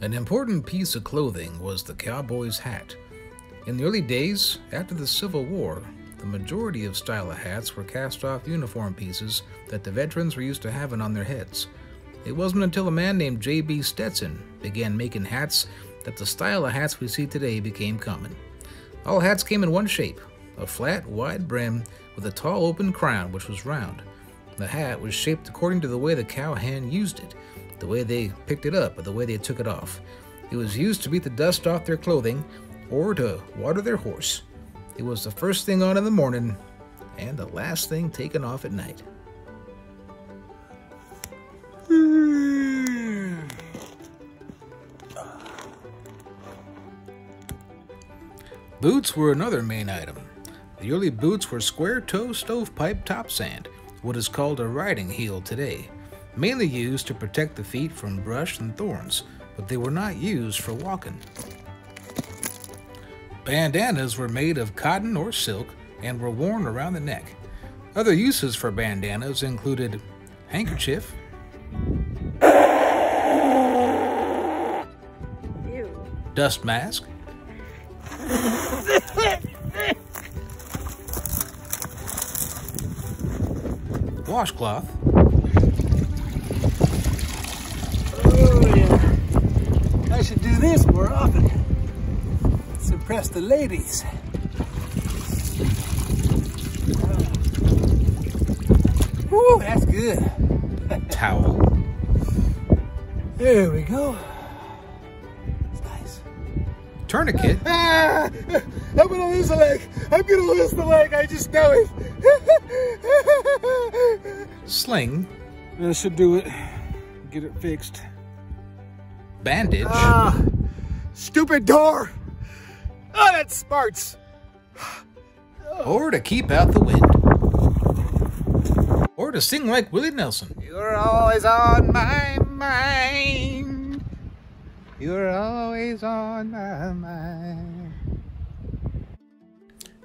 An important piece of clothing was the cowboy's hat. In the early days, after the Civil War, the majority of style of hats were cast-off uniform pieces that the veterans were used to having on their heads. It wasn't until a man named J.B. Stetson began making hats that the style of hats we see today became common. All hats came in one shape, a flat, wide brim with a tall open crown which was round. The hat was shaped according to the way the cowhand used it, the way they picked it up or the way they took it off. It was used to beat the dust off their clothing or to water their horse. It was the first thing on in the morning and the last thing taken off at night. Boots were another main item. The early boots were square-toe stovepipe top sand, what is called a riding heel today, mainly used to protect the feet from brush and thorns, but they were not used for walking. Bandanas were made of cotton or silk and were worn around the neck. Other uses for bandanas included handkerchief, dust mask, washcloth, oh yeah, I should do this more often. Let's impress the ladies. Woo, that's good. towel, There we go. It's nice. tourniquet, I'm gonna lose a leg. I'm gonna lose the leg. I just know it. sling, That should do it. Get it fixed. bandage, Stupid door. Oh, that smarts. or to keep out the wind, or to sing like Willie Nelson. You're always on my mind. You're always on my mind.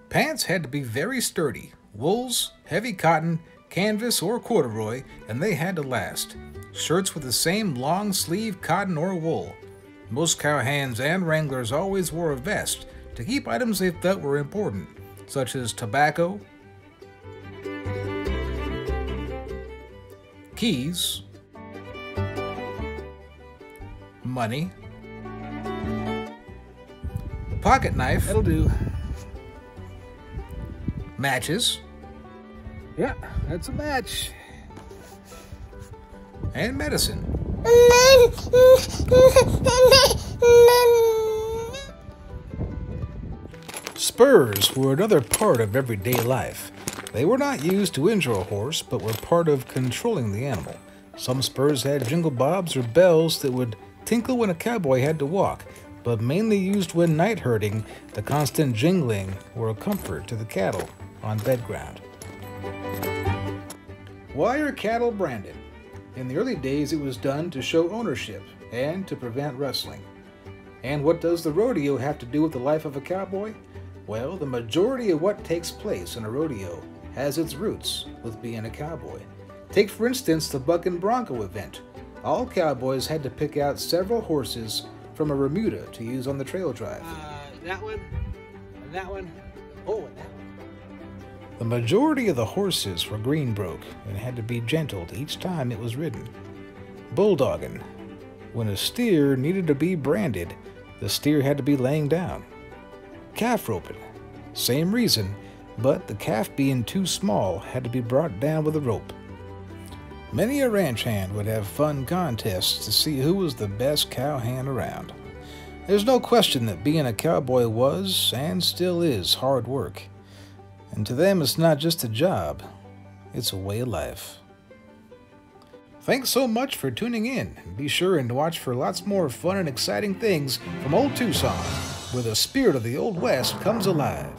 Pants had to be very sturdy, wools, heavy cotton, canvas, or corduroy, and they had to last. Shirts with the same long sleeve cotton or wool. Most cowhands and wranglers always wore a vest to keep items they thought were important, such as tobacco, keys, money, a pocket knife, That'll do. matches, Yeah, that's a match. and medicine. Spurs were another part of everyday life. They were not used to injure a horse, but were part of controlling the animal. Some spurs had jingle bobs or bells that would tinkle when a cowboy had to walk, but mainly used when night herding. The constant jingling were a comfort to the cattle on bed ground. Why are cattle branded? In the early days, it was done to show ownership and to prevent rustling. And what does the rodeo have to do with the life of a cowboy? Well, the majority of what takes place in a rodeo has its roots with being a cowboy. Take, for instance, the buck and bronco event. All cowboys had to pick out several horses from a remuda to use on the trail drive. That one, and that one, oh, and that one. The majority of the horses were green-broke and had to be gentled each time it was ridden. Bulldogging. When a steer needed to be branded, the steer had to be laying down. Calf roping. Same reason, but the calf being too small had to be brought down with a rope. Many a ranch hand would have fun contests to see who was the best cowhand around. There's no question that being a cowboy was, and still is, hard work. And to them, it's not just a job, it's a way of life. Thanks so much for tuning in. Be sure and watch for lots more fun and exciting things from Old Tucson, where the spirit of the Old West comes alive.